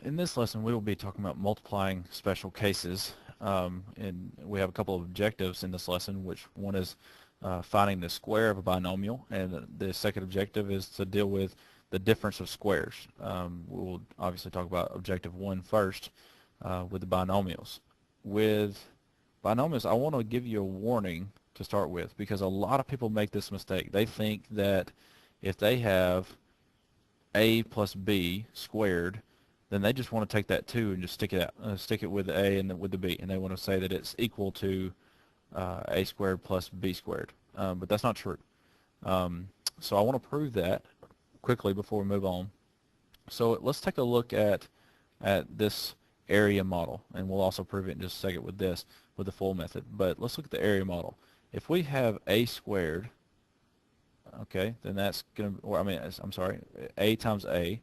In this lesson, we will be talking about multiplying special cases, and we have a couple of objectives in this lesson, which one is finding the square of a binomial, and the second objective is to deal with the difference of squares. We'll obviously talk about objective 1 first with the binomials. With binomials, I want to give you a warning to start with, because a lot of people make this mistake. They think that if they have a plus b squared, then they just want to take that 2 and just stick it with the a and with the b, and they want to say that it's equal to a squared plus b squared. But that's not true. So I want to prove that quickly before we move on. So let's take a look at this area model, and we'll also prove it in just a second with the full method. But let's look at the area model. If we have a squared, okay, then that's going to, or I mean, I'm sorry, a times a,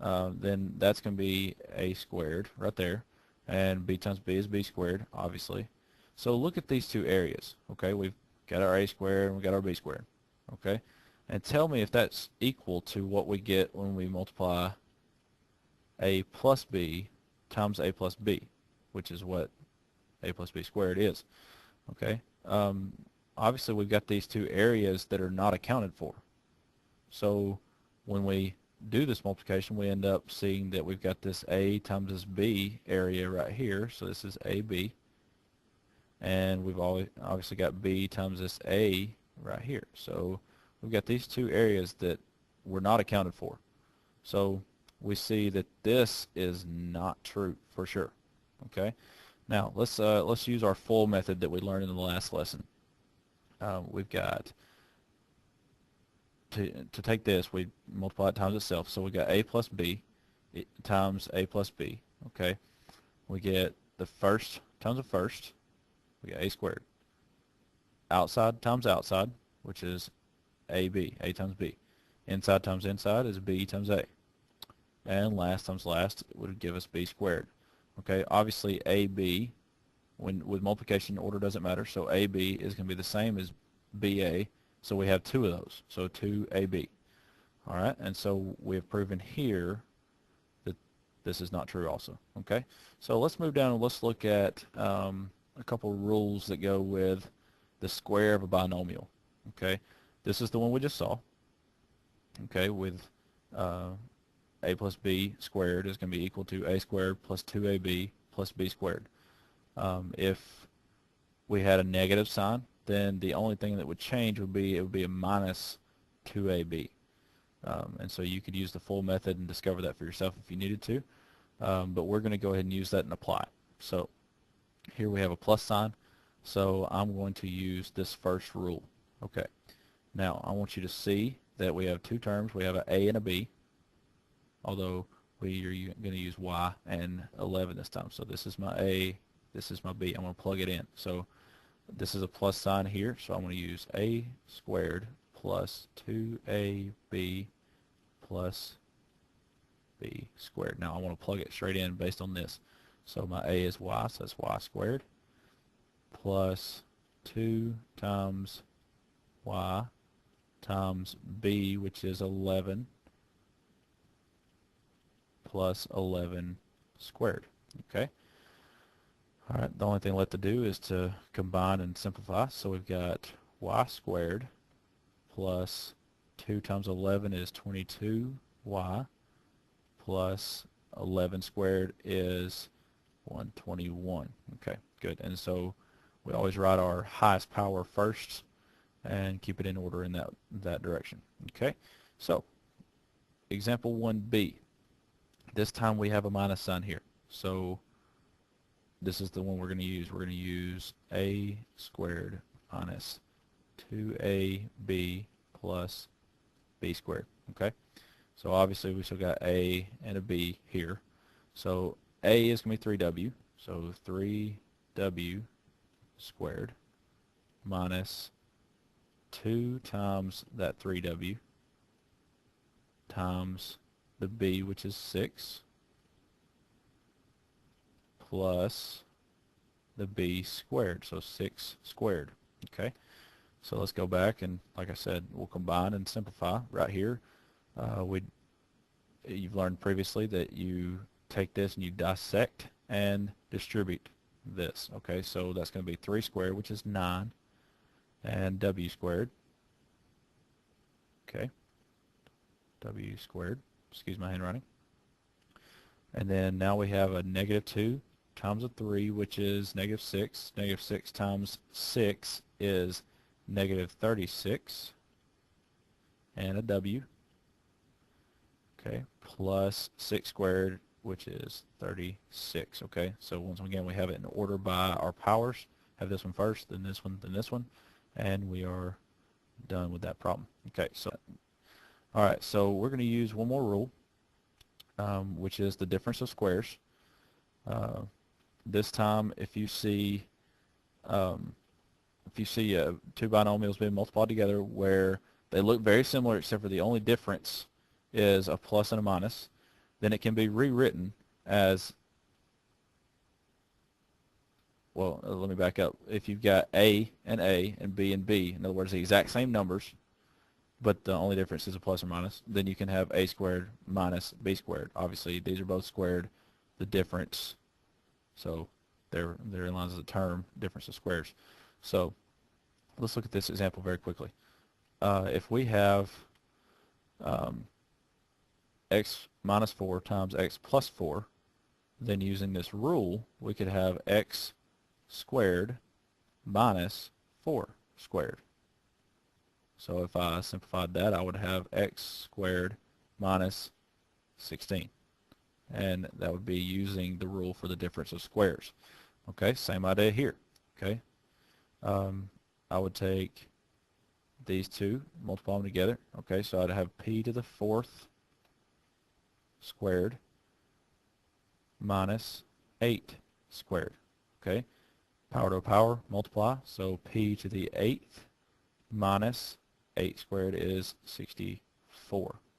then that's going to be a squared right there, and b times b is b squared, obviously. So look at these two areas, okay? We've got our a squared and we've got our b squared, okay? And tell me if that's equal to what we get when we multiply a plus b times a plus b, which is what a plus b squared is, okay? Obviously, we've got these two areas that are not accounted for. So when we do this multiplication, we end up seeing that we've got this a times this b area right here. So this is ab. And we've obviously got b times this a right here. So we've got these two areas that were not accounted for. So we see that this is not true for sure. Okay. Now let's use our full method that we learned in the last lesson. We've got to take this, we multiply it times itself. So we got a plus b times a plus b. Okay. We get the first times the first. We got a squared. Outside times outside, which is ab, a times b. Inside times inside is b times a. And last times last would give us b squared. Okay, obviously ab, with multiplication, order doesn't matter, so ab is going to be the same as ba, so we have two of those, so 2ab. All right, and so we have proven here that this is not true also. Okay, so let's move down and let's look at a couple rules that go with the square of a binomial. Okay, this is the one we just saw. Okay, with a plus b squared is going to be equal to a squared plus 2ab plus b squared. If we had a negative sign, then the only thing that would change would be a minus 2ab. And so you could use the full method and discover that for yourself if you needed to. But we're going to go ahead and use that and apply it. So here we have a plus sign, so I'm going to use this first rule. Okay. Now I want you to see that we have two terms. We have an a and a b, although we are going to use y and 11 this time. So this is my a, this is my b. I'm going to plug it in. So this is a plus sign here, so I'm going to use a squared plus 2ab plus b squared. Now I want to plug it straight in based on this. So my a is y, so that's y squared, plus 2 times y times b, which is 11, plus 11 squared. Okay. All right, the only thing left to do is to combine and simplify. So we've got y squared plus 2 times 11 is 22y plus 11 squared is 121. Okay, good. And so we always write our highest power first and keep it in order in that direction. Okay, so example 1b. This time we have a minus sign here. So this is the one we're going to use. We're going to use a squared minus 2ab plus b squared. Okay, so obviously we still got a and a b here. So a is going to be 3w, so 3w squared minus 2 times that 3w times the b, which is 6, plus the b squared, so 6 squared. Okay, so let's go back and, like I said, we'll combine and simplify right here. You've learned previously that you take this and you dissect and distribute this. Okay, so that's going to be 3 squared, which is 9, and w squared. Okay, w squared, excuse my handwriting. And then now we have a negative 2 times a 3, which is negative 6. Negative 6 times 6 is negative 36, and a w. Okay, plus 6 squared, which is 36. Okay, so once again we have it in order by our powers. Have this one first, then this one, then this one, and we are done with that problem. Okay, so alright, so we're going to use one more rule, which is the difference of squares. This time if you see two binomials being multiplied together where they look very similar except for the only difference is a plus and a minus, then it can be rewritten as, well, let me back up. If you've got A and B, in other words, the exact same numbers, but the only difference is a plus or minus, then you can have A squared minus B squared. Obviously, these are both squared. The difference, so therein lies the term difference of squares. So let's look at this example very quickly. If we have x minus 4 times x plus 4, then using this rule, we could have x squared minus 4 squared. So if I simplified that, I would have x squared minus 16. And that would be using the rule for the difference of squares. Okay, same idea here. Okay, I would take these two, multiply them together. Okay, so I'd have p to the 4th squared minus 8 squared. Okay, power to a power, multiply, so p to the 8th minus 8 squared is 64.